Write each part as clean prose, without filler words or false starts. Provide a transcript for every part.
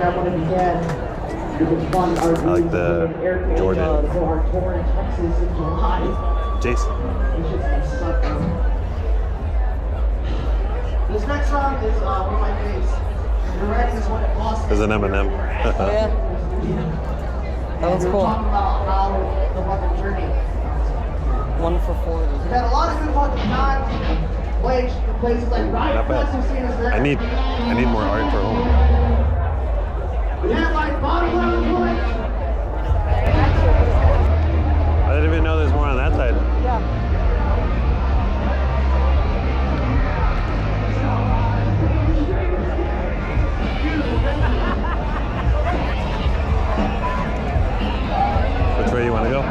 grab one if you can. You can fund our I like the Jordan. for our tour in Texas in July. Jason. This next song is one of my faves. Direct is what it costs. There's an M&M. Oh, yeah. That one's cool. Talking about how the fucking journey. 1 for 40. We've had a lot of good fucking times. Played places like Riot Not bad. Fest, you've seen us there. I need more art for home. We had like bottom level points. I didn't even know there's more on that side. Yeah. Which way you want to go?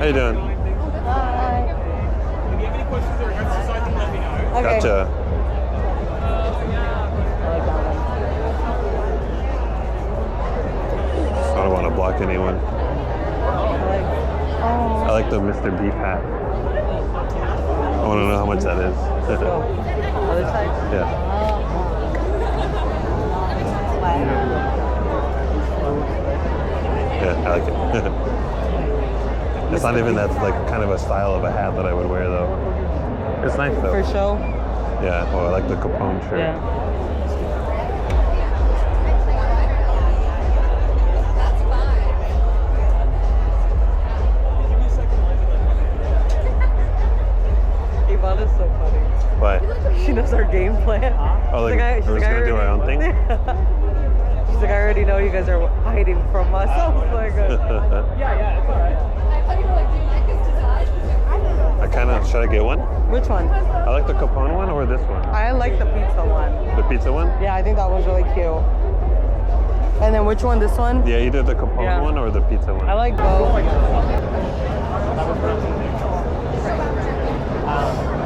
How you doing? Hi. If you have any questions in regards to sizing, let me know. Okay. Gotcha. I don't want to block anyone. I like the Mr. Beef hat. I want to know how much that is. Other side? Yeah. Yeah, I like it. It's not even that's like kind of a style of a hat that I would wear though. It's nice though. For show? Yeah, well I like the Capone shirt. Yeah. Ivana's so funny. What? She knows our game plan. Oh, like, She's we're just gonna do our own thing? She's like, I already know you guys are hiding from us. I was like, Yeah, it's alright. I kind of, should I get one? which one? I like the Capone one or this one? I like the pizza one. The pizza one? Yeah, I think that one's really cute. And then which one? This one? Yeah, either the Capone Yeah. one or the pizza one. I like both.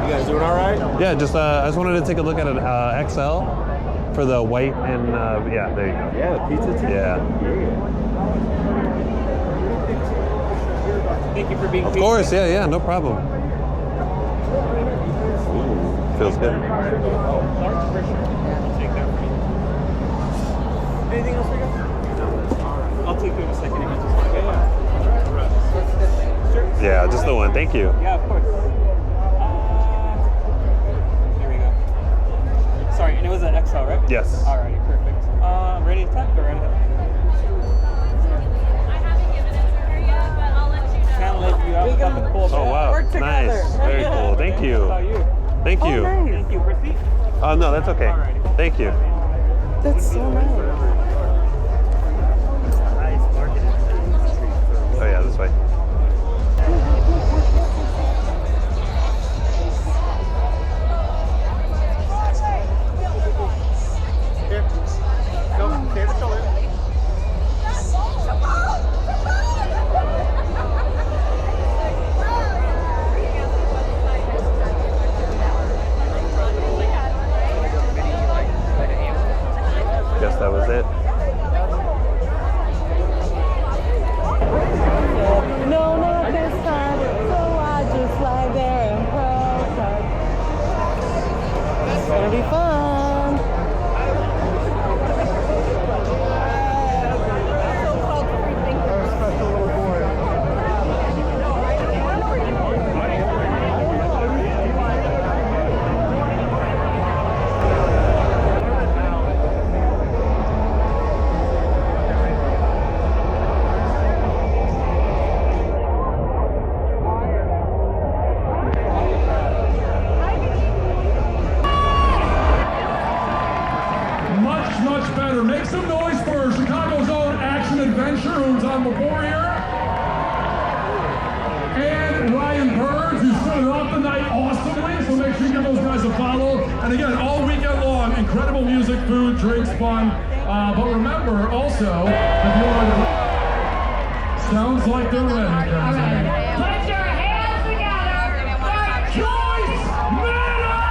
You guys doing all right? Yeah, just I just wanted to take a look at an XL for the white and yeah, there you go. Yeah, the pizza too. Yeah. Thank you for being Of course, yeah, no problem. Ooh, feels good. Large for sure. I'll take that for you. Anything else for you guys? I'll take you in a second. If you just want. Sure. Yeah, just the one. Thank you. Yeah, of course. Here we go. Sorry, and it was an XL, right? Yes. Alrighty, perfect. Ready to tap? Go right ahead. I haven't given it to her yet, but I'll let you know. Can't let you out without the cool Oh wow, Work together. nice, very cool. Thank How you. about you? Thank you. Oh, nice. Thank you. Proceed. Oh no, that's okay. Alrighty. Thank you. That's so nice. Oh yeah, this way. Guess that was it. No, not this time. So I just lie there and protest. It's gonna be fun. Much better. Make some noise for Chicago's own Action Adventure, who's on before here. And Ryan Burns, who started off the night awesomely, so make sure you give those guys a follow. And again, all weekend long, incredible music, food, drinks, fun. But remember, also, if you want to... Sounds like they're ready, guys. Put your hands together. Choice matters!